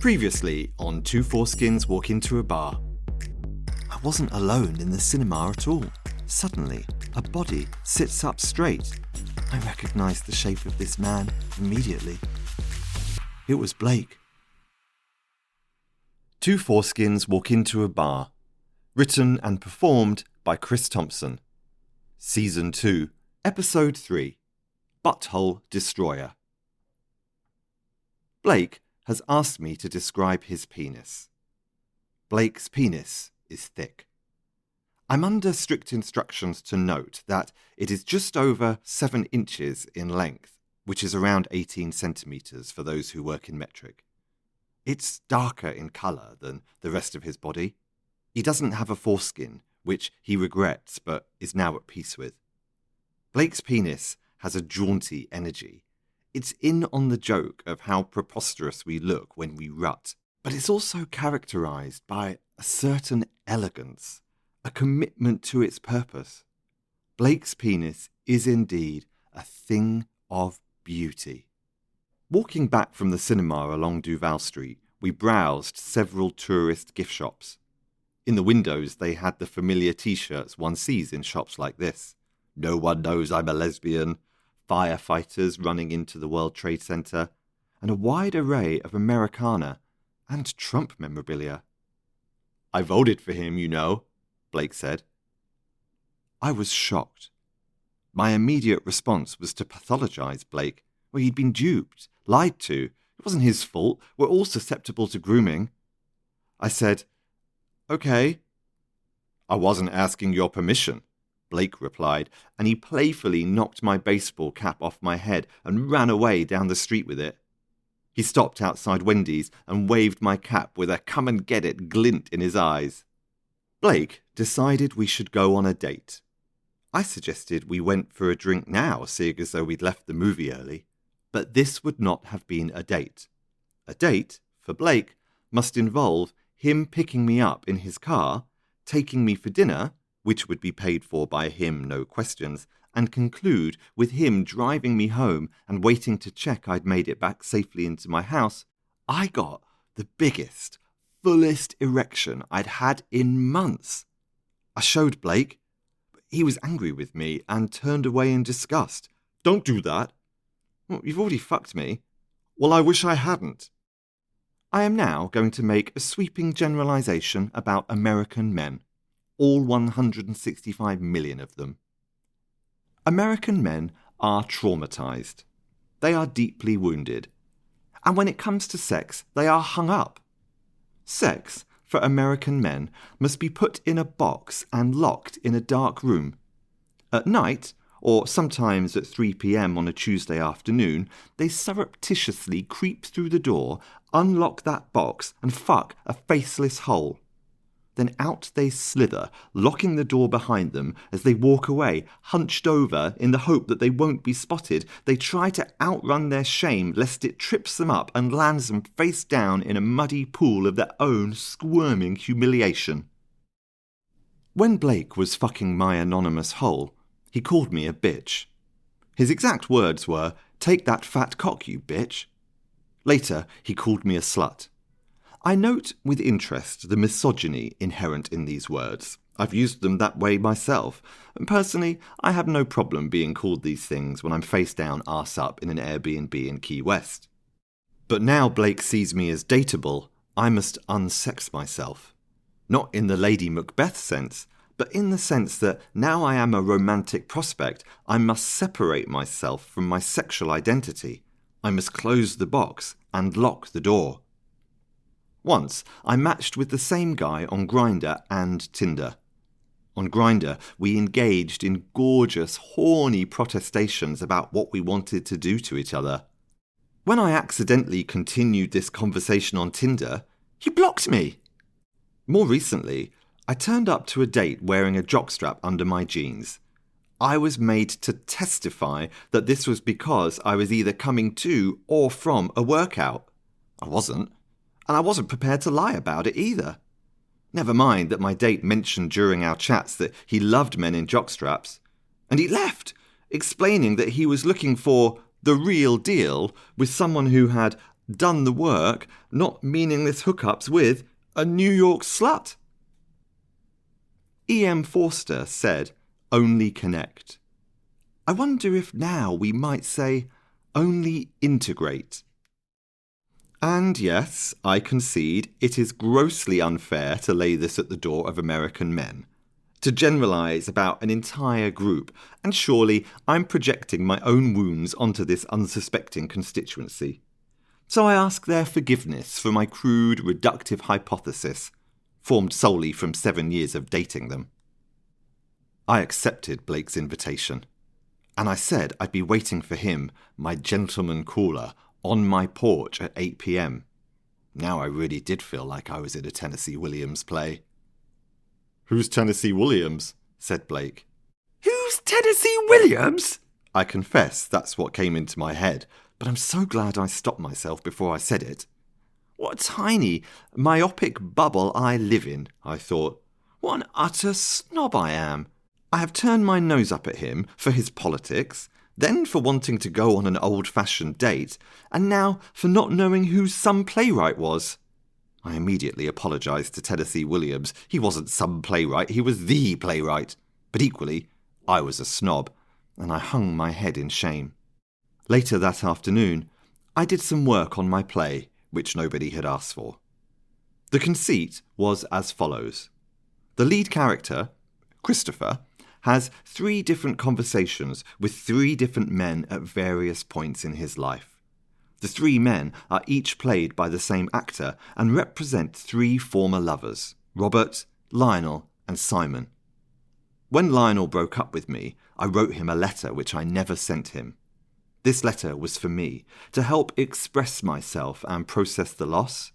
Previously on Two Foreskins Walk Into a Bar. I wasn't alone in the cinema at all. Suddenly, a body sits up straight. I recognised the shape of this man immediately. It was Blake. Two Foreskins Walk Into a Bar. Written and performed by Chris Thompson. Season 2, Episode 3. Butthole Destroyer. Blake has asked me to describe his penis. Blake's penis is thick. I'm under strict instructions to note that it is just over 7 inches in length, which is around 18 centimetres for those who work in metric. It's darker in colour than the rest of his body. He doesn't have a foreskin, which he regrets but is now at peace with. Blake's penis has a jaunty energy. It's in on the joke of how preposterous we look when we rut, but it's also characterised by a certain elegance, a commitment to its purpose. Blake's penis is indeed a thing of beauty. Walking back from the cinema along Duval Street, we browsed several tourist gift shops. In the windows they had the familiar t-shirts one sees in shops like this. No one knows I'm a lesbian, firefighters running into the World Trade Center, and a wide array of Americana and Trump memorabilia. "I voted for him, you know," Blake said. I was shocked. My immediate response was to pathologize Blake. Well, he'd been duped, lied to. It wasn't his fault. We're all susceptible to grooming. I said, "Okay." "I wasn't asking your permission," Blake replied, and he playfully knocked my baseball cap off my head and ran away down the street with it. He stopped outside Wendy's and waved my cap with a come-and-get-it glint in his eyes. Blake decided we should go on a date. I suggested we went for a drink now, seeing as though we'd left the movie early, but this would not have been a date. A date, for Blake, must involve him picking me up in his car, taking me for dinner, which would be paid for by him, no questions, and conclude with him driving me home and waiting to check I'd made it back safely into my house. I got the biggest, fullest erection I'd had in months. I showed Blake. He was angry with me and turned away in disgust. "Don't do that." "Well, you've already fucked me." "Well, I wish I hadn't." I am now going to make a sweeping generalization about American men. All 165 million of them. American men are traumatized. They are deeply wounded. And when it comes to sex, they are hung up. Sex, for American men, must be put in a box and locked in a dark room. At night, or sometimes at 3 p.m. on a Tuesday afternoon, they surreptitiously creep through the door, unlock that box, and fuck a faceless hole. Then out they slither, locking the door behind them as they walk away, hunched over in the hope that they won't be spotted. They try to outrun their shame lest it trips them up and lands them face down in a muddy pool of their own squirming humiliation. When Blake was fucking my anonymous hole, he called me a bitch. His exact words were, "Take that fat cock, you bitch." Later, he called me a slut. I note with interest the misogyny inherent in these words. I've used them that way myself, and personally, I have no problem being called these things when I'm face down arse up in an Airbnb in Key West. But now Blake sees me as dateable, I must unsex myself. Not in the Lady Macbeth sense, but in the sense that now I am a romantic prospect, I must separate myself from my sexual identity. I must close the box and lock the door. Once, I matched with the same guy on Grindr and Tinder. On Grindr, we engaged in gorgeous, horny protestations about what we wanted to do to each other. When I accidentally continued this conversation on Tinder, he blocked me. More recently, I turned up to a date wearing a jockstrap under my jeans. I was made to testify that this was because I was either coming to or from a workout. I wasn't. And I wasn't prepared to lie about it either. Never mind that my date mentioned during our chats that he loved men in jockstraps. And he left, explaining that he was looking for the real deal with someone who had done the work, not meaningless hookups with a New York slut. E.M. Forster said, only connect. I wonder if now we might say, only integrate. And yes, I concede it is grossly unfair to lay this at the door of American men, to generalise about an entire group, and surely I'm projecting my own wounds onto this unsuspecting constituency. So I ask their forgiveness for my crude, reductive hypothesis, formed solely from 7 years of dating them. I accepted Blake's invitation, and I said I'd be waiting for him, my gentleman caller, on my porch at 8 p.m. Now I really did feel like I was in a Tennessee Williams play. "Who's Tennessee Williams?" said Blake. "Who's Tennessee Williams?" I confess that's what came into my head, but I'm so glad I stopped myself before I said it. What a tiny, myopic bubble I live in, I thought. What an utter snob I am. I have turned my nose up at him for his politics, then for wanting to go on an old-fashioned date, and now for not knowing who some playwright was. I immediately apologised to Tennessee Williams. He wasn't some playwright, he was the playwright. But equally, I was a snob, and I hung my head in shame. Later that afternoon, I did some work on my play, which nobody had asked for. The conceit was as follows. The lead character, Christopher, has 3 different conversations with 3 different men at various points in his life. The 3 men are each played by the same actor and represent 3 former lovers, Robert, Lionel, and Simon. When Lionel broke up with me, I wrote him a letter which I never sent him. This letter was for me, to help express myself and process the loss.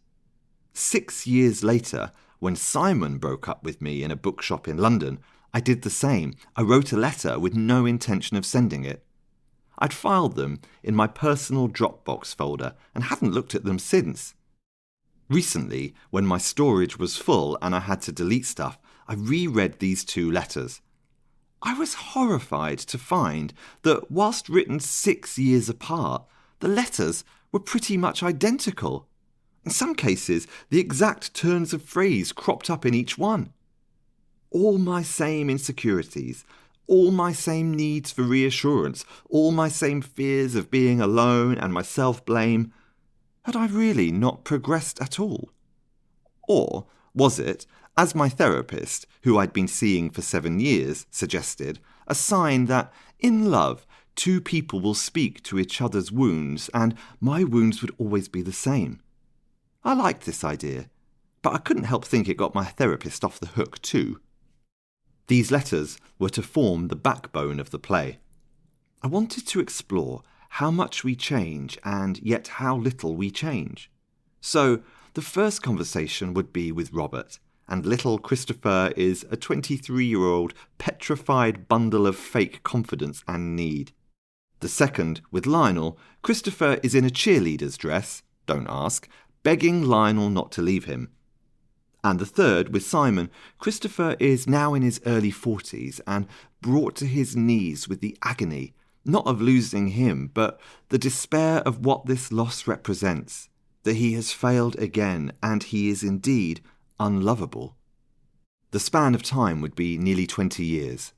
6 years later, when Simon broke up with me in a bookshop in London, I did the same. I wrote a letter with no intention of sending it. I'd filed them in my personal Dropbox folder and hadn't looked at them since. Recently, when my storage was full and I had to delete stuff, I reread these 2 letters. I was horrified to find that whilst written 6 years apart, the letters were pretty much identical. In some cases, the exact turns of phrase cropped up in each one. All my same insecurities, all my same needs for reassurance, all my same fears of being alone and my self-blame. Had I really not progressed at all? Or was it, as my therapist, who I'd been seeing for 7 years, suggested, a sign that, in love, 2 people will speak to each other's wounds, and my wounds would always be the same? I liked this idea, but I couldn't help think it got my therapist off the hook too. These letters were to form the backbone of the play. I wanted to explore how much we change and yet how little we change. So, the first conversation would be with Robert, and little Christopher is a 23-year-old petrified bundle of fake confidence and need. The second, with Lionel, Christopher is in a cheerleader's dress, don't ask, begging Lionel not to leave him. And the third, with Simon, Christopher is now in his early 40s and brought to his knees with the agony, not of losing him, but the despair of what this loss represents, that he has failed again and he is indeed unlovable. The span of time would be nearly 20 years.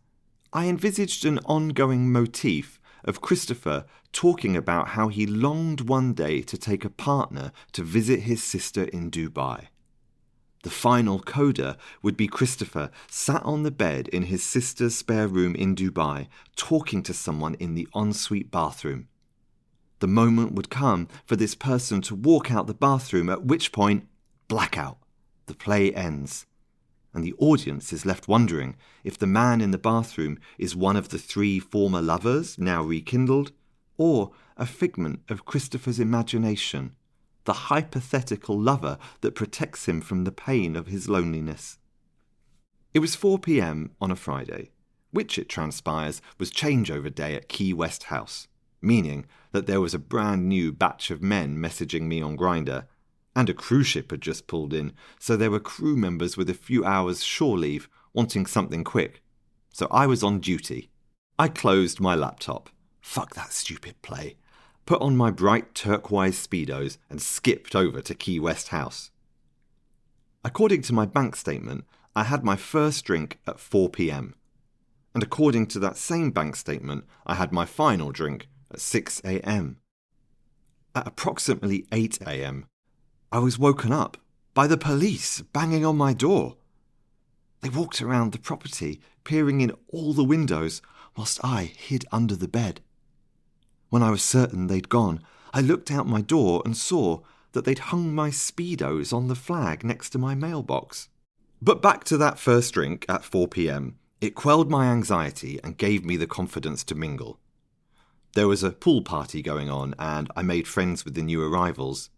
I envisaged an ongoing motif of Christopher talking about how he longed one day to take a partner to visit his sister in Dubai. The final coda would be Christopher sat on the bed in his sister's spare room in Dubai, talking to someone in the ensuite bathroom. The moment would come for this person to walk out the bathroom, at which point, blackout. The play ends, and the audience is left wondering if the man in the bathroom is one of the 3 former lovers, now rekindled, or a figment of Christopher's imagination, the hypothetical lover that protects him from the pain of his loneliness. It was 4 p.m. on a Friday, which it transpires was changeover day at Key West House, meaning that there was a brand new batch of men messaging me on Grindr, and a cruise ship had just pulled in, so there were crew members with a few hours shore leave wanting something quick. So I was on duty. I closed my laptop. Fuck that stupid play. put on my bright turquoise Speedos and skipped over to Key West House. According to my bank statement, I had my first drink at 4 p.m. And according to that same bank statement, I had my final drink at 6 a.m. At approximately 8 a.m., I was woken up by the police banging on my door. They walked around the property, peering in all the windows, whilst I hid under the bed. When I was certain they'd gone, I looked out my door and saw that they'd hung my Speedos on the flag next to my mailbox. But back to that first drink at 4 p.m, it quelled my anxiety and gave me the confidence to mingle. There was a pool party going on and I made friends with the new arrivals.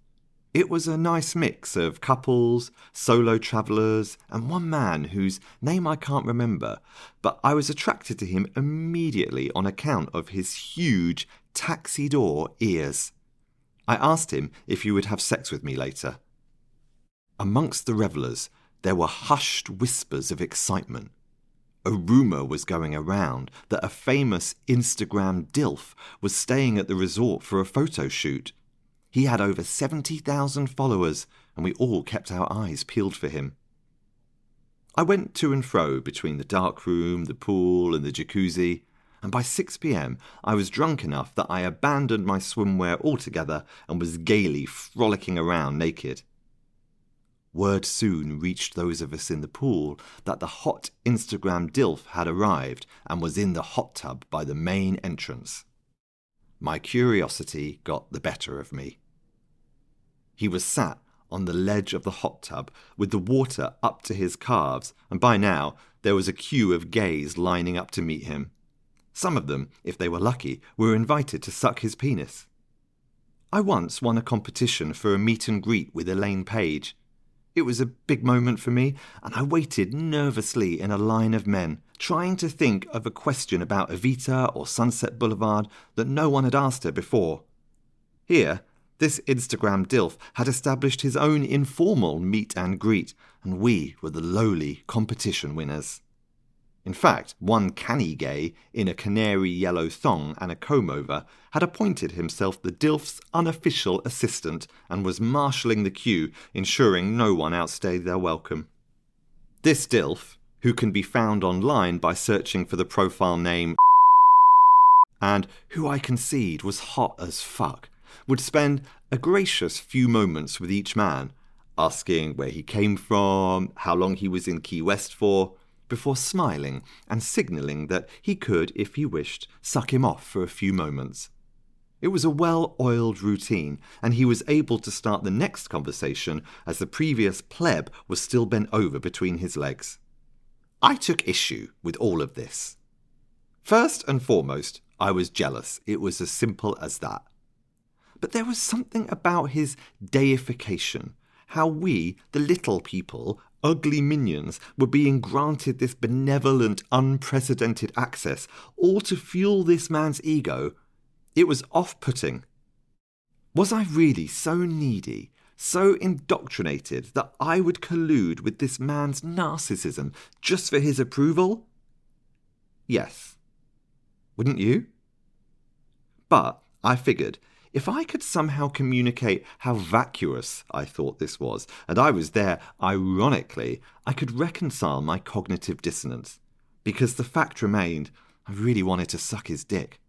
It was a nice mix of couples, solo travellers, and one man whose name I can't remember, but I was attracted to him immediately on account of his huge taxi door ears. I asked him if he would have sex with me later. Amongst the revellers, there were hushed whispers of excitement. A rumour was going around that a famous Instagram DILF was staying at the resort for a photo shoot. He had over 70,000 followers, and we all kept our eyes peeled for him. I went to and fro between the dark room, the pool, and the jacuzzi, and by 6 p.m. I was drunk enough that I abandoned my swimwear altogether and was gaily frolicking around naked. Word soon reached those of us in the pool that the hot Instagram DILF had arrived and was in the hot tub by the main entrance. My curiosity got the better of me. He was sat on the ledge of the hot tub with the water up to his calves, and by now there was a queue of gays lining up to meet him. Some of them, if they were lucky, were invited to suck his penis. I once won a competition for a meet and greet with Elaine Page. It was a big moment for me, and I waited nervously in a line of men, trying to think of a question about Evita or Sunset Boulevard that no one had asked her before. Here, this Instagram DILF had established his own informal meet and greet, and we were the lowly competition winners. In fact, one canny gay in a canary yellow thong and a comb-over had appointed himself the DILF's unofficial assistant and was marshalling the queue, ensuring no one outstayed their welcome. This DILF, who can be found online by searching for the profile name and who I concede was hot as fuck, would spend a gracious few moments with each man, asking where he came from, how long he was in Key West for, before smiling and signalling that he could, if he wished, suck him off for a few moments. It was a well-oiled routine, and he was able to start the next conversation as the previous pleb was still bent over between his legs. I took issue with all of this. First and foremost, I was jealous. It was as simple as that. But there was something about his deification, how we, the little people, ugly minions, were being granted this benevolent, unprecedented access, all to fuel this man's ego. It was off-putting. Was I really so needy, so indoctrinated, that I would collude with this man's narcissism just for his approval? Yes. Wouldn't you? But I figured, if I could somehow communicate how vacuous I thought this was, and I was there ironically, I could reconcile my cognitive dissonance, because the fact remained, I really wanted to suck his dick.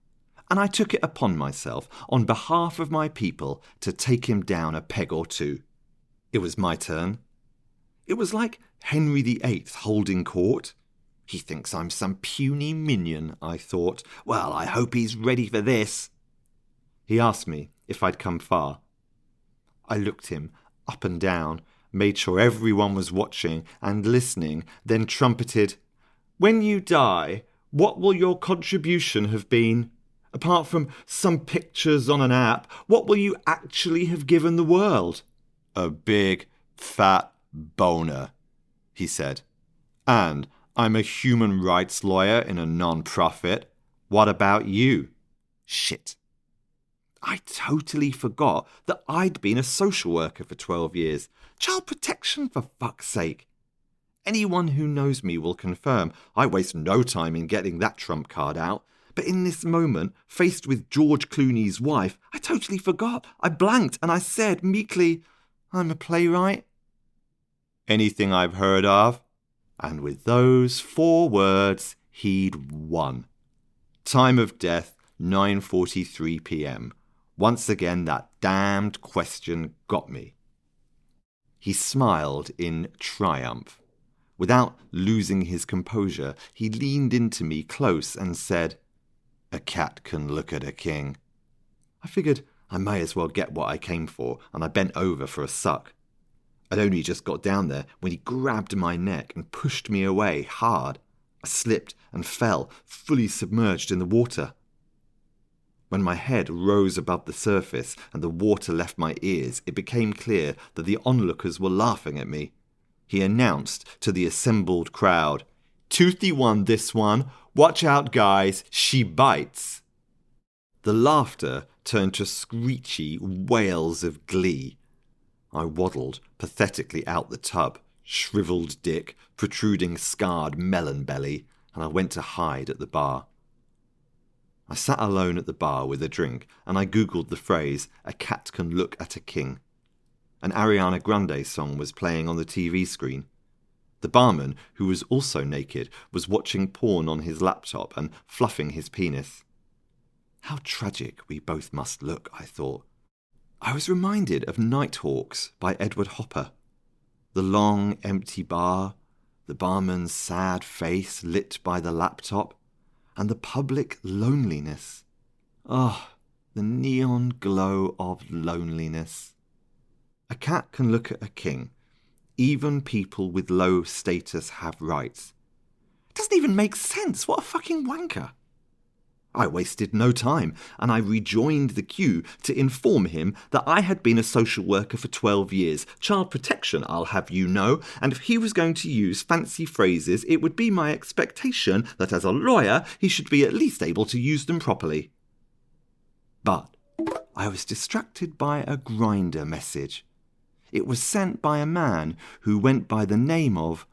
And I took it upon myself, on behalf of my people, to take him down a peg or two. It was my turn. It was like Henry VIII holding court. He thinks I'm some puny minion, I thought. Well, I hope he's ready for this. He asked me if I'd come far. I looked him up and down, made sure everyone was watching and listening, then trumpeted, "When you die, what will your contribution have been? Apart from some pictures on an app, what will you actually have given the world?" "A big, fat boner," he said. "And I'm a human rights lawyer in a non-profit. What about you?" Shit. I totally forgot that I'd been a social worker for 12 years. Child protection, for fuck's sake. Anyone who knows me will confirm I waste no time in getting that trump card out, But in this moment, faced with George Clooney's wife, I totally forgot. I blanked and I said meekly, "I'm a playwright." "Anything I've heard of." And with those 4 words, he'd won. Time of death, 9:43 p.m. Once again, that damned question got me. He smiled in triumph. Without losing his composure, he leaned into me close and said, "A cat can look at a king." I figured I may as well get what I came for, and I bent over for a suck. I'd only just got down there when he grabbed my neck and pushed me away hard. I slipped and fell, fully submerged in the water. When my head rose above the surface and the water left my ears, it became clear that the onlookers were laughing at me. He announced to the assembled crowd, "Toothy won this one. Watch out, guys. She bites." The laughter turned to screechy wails of glee. I waddled pathetically out the tub, shriveled dick, protruding scarred melon belly, and I went to hide at the bar. I sat alone at the bar with a drink, and I googled the phrase, "A cat can look at a king." An Ariana Grande song was playing on the TV screen. The barman, who was also naked, was watching porn on his laptop and fluffing his penis. How tragic we both must look, I thought. I was reminded of Nighthawks by Edward Hopper. The long, empty bar, the barman's sad face lit by the laptop, and the public loneliness. Oh, the neon glow of loneliness. A cat can look at a king. Even people with low status have rights. It doesn't even make sense. What a fucking wanker. I wasted no time, and I rejoined the queue to inform him that I had been a social worker for 12 years, child protection, I'll have you know, and if he was going to use fancy phrases, it would be my expectation that as a lawyer he should be at least able to use them properly. But I was distracted by a Grindr message. It was sent by a man who went by the name of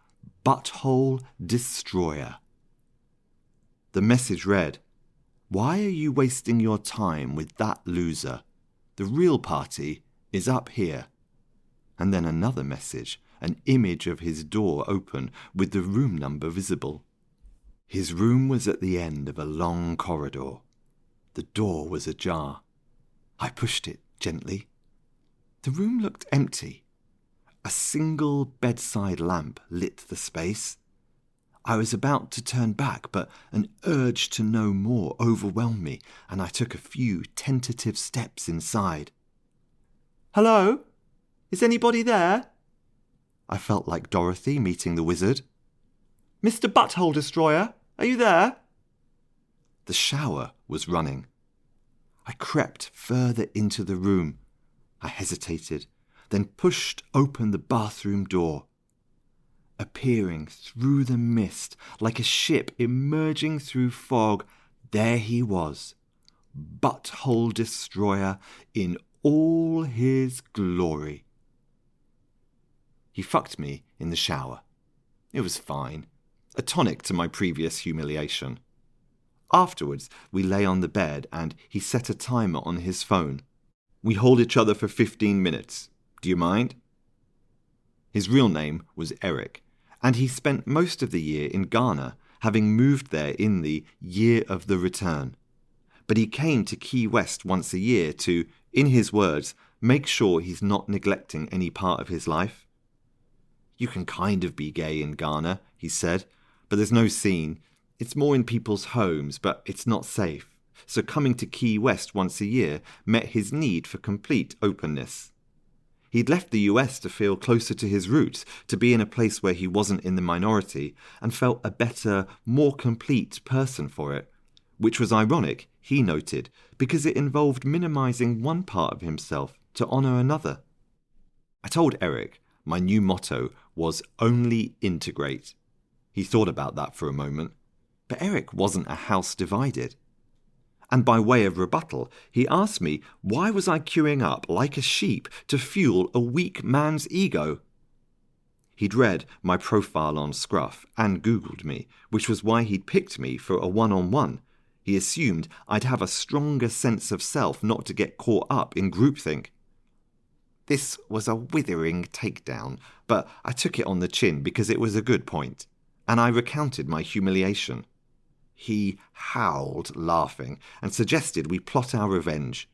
Butthole Destroyer. The message read, "Why are you wasting your time with that loser? The real party is up here." And then another message, an image of his door open with the room number visible. His room was at the end of a long corridor. The door was ajar. I pushed it gently. The room looked empty. A single bedside lamp lit the space. I was about to turn back, but an urge to know more overwhelmed me, and I took a few tentative steps inside. "Hello? Is anybody there?" I felt like Dorothy meeting the wizard. "Mr. Butthole Destroyer, are you there?" The shower was running. I crept further into the room. I hesitated, then pushed open the bathroom door. Appearing through the mist, like a ship emerging through fog, there he was, Butthole Destroyer in all his glory. He fucked me in the shower. It was fine, a tonic to my previous humiliation. Afterwards, we lay on the bed and he set a timer on his phone. "We hold each other for 15 minutes. Do you mind?" His real name was Eric, and he spent most of the year in Ghana, having moved there in the Year of the Return. But he came to Key West once a year to, in his words, make sure he's not neglecting any part of his life. "You can kind of be gay in Ghana," he said, "but there's no scene. It's more in people's homes, but it's not safe. So coming to Key West once a year met his need for complete openness." He'd left the US to feel closer to his roots, to be in a place where he wasn't in the minority, and felt a better, more complete person for it. Which was ironic, he noted, because it involved minimizing one part of himself to honor another. I told Eric my new motto was only integrate. He thought about that for a moment. But Eric wasn't a house divided. And by way of rebuttal, he asked me why was I queuing up like a sheep to fuel a weak man's ego? He'd read my profile on Scruff and Googled me, which was why he'd picked me for a one-on-one. He assumed I'd have a stronger sense of self not to get caught up in groupthink. This was a withering takedown, but I took it on the chin because it was a good point, and I recounted my humiliation. He howled, laughing, and suggested we plot our revenge.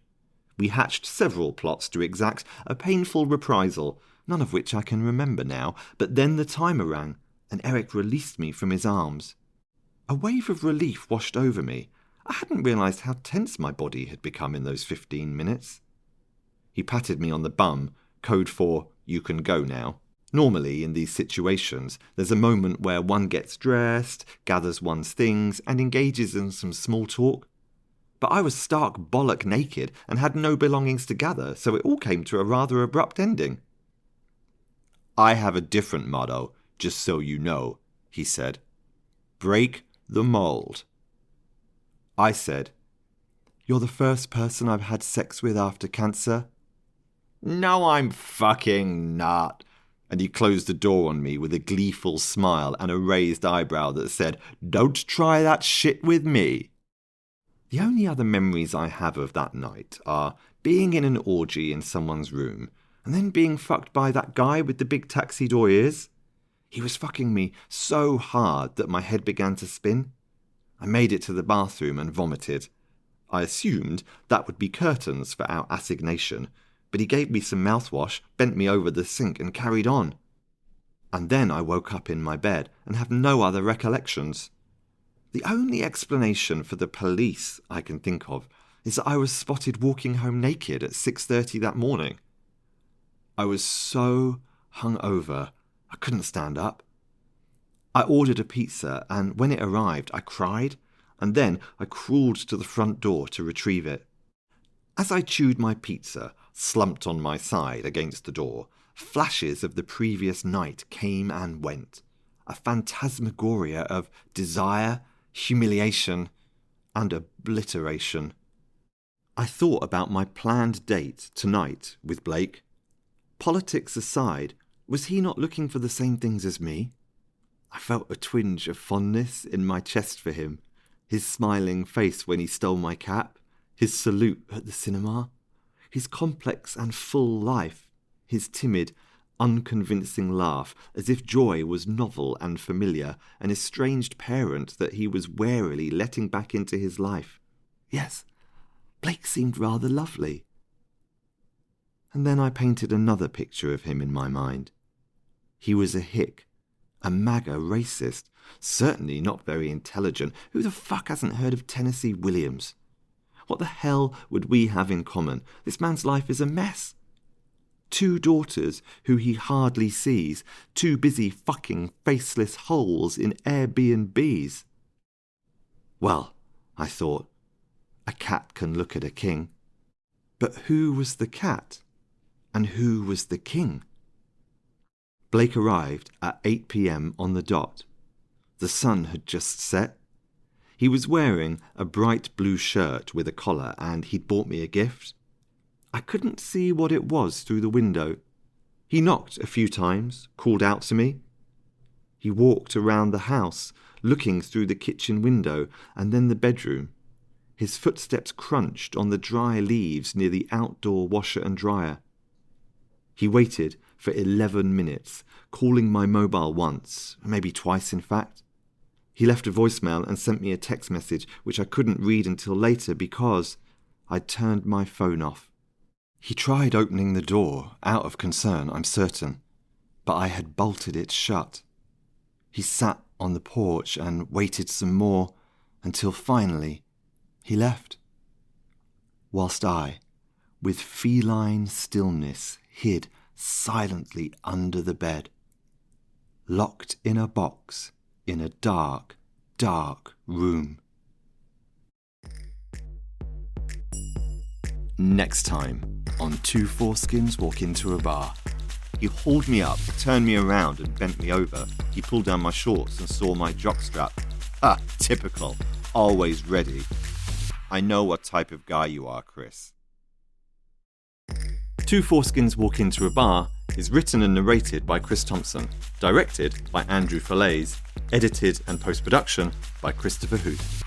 We hatched several plots to exact a painful reprisal, none of which I can remember now, but then the timer rang, and Eric released me from his arms. A wave of relief washed over me. I hadn't realised how tense my body had become in those 15 minutes. He patted me on the bum, code for, "You can go now." Normally, in these situations, there's a moment where one gets dressed, gathers one's things, and engages in some small talk. But I was stark bollock naked and had no belongings to gather, so it all came to a rather abrupt ending. "I have a different motto, just so you know," he said. "Break the mold." I said, "You're the first person I've had sex with after cancer?" "No, I'm fucking not." And he closed the door on me with a gleeful smile and a raised eyebrow that said, "Don't try that shit with me." The only other memories I have of that night are being in an orgy in someone's room and then being fucked by that guy with the big taxi door ears. He was fucking me so hard that my head began to spin. I made it to the bathroom and vomited. I assumed that would be curtains for our assignation, but he gave me some mouthwash, bent me over the sink and carried on. And then I woke up in my bed and have no other recollections. The only explanation for the police I can think of is that I was spotted walking home naked at 6:30 that morning. I was so hungover, I couldn't stand up. I ordered a pizza, and when it arrived, I cried, and then I crawled to the front door to retrieve it. As I chewed my pizza, slumped on my side against the door, flashes of the previous night came and went, a phantasmagoria of desire, humiliation, and obliteration. I thought about my planned date tonight with Blake. Politics aside, was he not looking for the same things as me? I felt a twinge of fondness in my chest for him, his smiling face when he stole my cap, his salute at the cinema, his complex and full life, his timid, unconvincing laugh as if joy was novel and familiar, an estranged parent that he was warily letting back into his life. Yes, Blake seemed rather lovely. And then I painted another picture of him in my mind. He was a hick, a MAGA racist, certainly not very intelligent. Who the fuck hasn't heard of Tennessee Williams? What the hell would we have in common? This man's life is a mess. 2 daughters who he hardly sees, too busy fucking faceless holes in Airbnbs. Well, I thought, a cat can look at a king. But who was the cat? And who was the king? Blake arrived at 8 p.m. on the dot. The sun had just set. He was wearing a bright blue shirt with a collar, and he'd bought me a gift. I couldn't see what it was through the window. He knocked a few times, called out to me. He walked around the house, looking through the kitchen window and then the bedroom. His footsteps crunched on the dry leaves near the outdoor washer and dryer. He waited for 11 minutes, calling my mobile once, maybe twice in fact. He left a voicemail and sent me a text message which I couldn't read until later because I'd turned my phone off. He tried opening the door, out of concern, I'm certain, but I had bolted it shut. He sat on the porch and waited some more until finally he left. Whilst I, with feline stillness, hid silently under the bed, locked in a box in a dark, dark room. Next time on 2 Foreskins Walk Into a Bar. He hauled me up, turned me around and bent me over. He pulled down my shorts and saw my jockstrap. Ah, typical. Always ready. I know what type of guy you are, Chris. 2 Foreskins Walk Into a Bar is written and narrated by Chris Thompson, directed by Andrew Falaise, edited and post-production by Christopher Huth.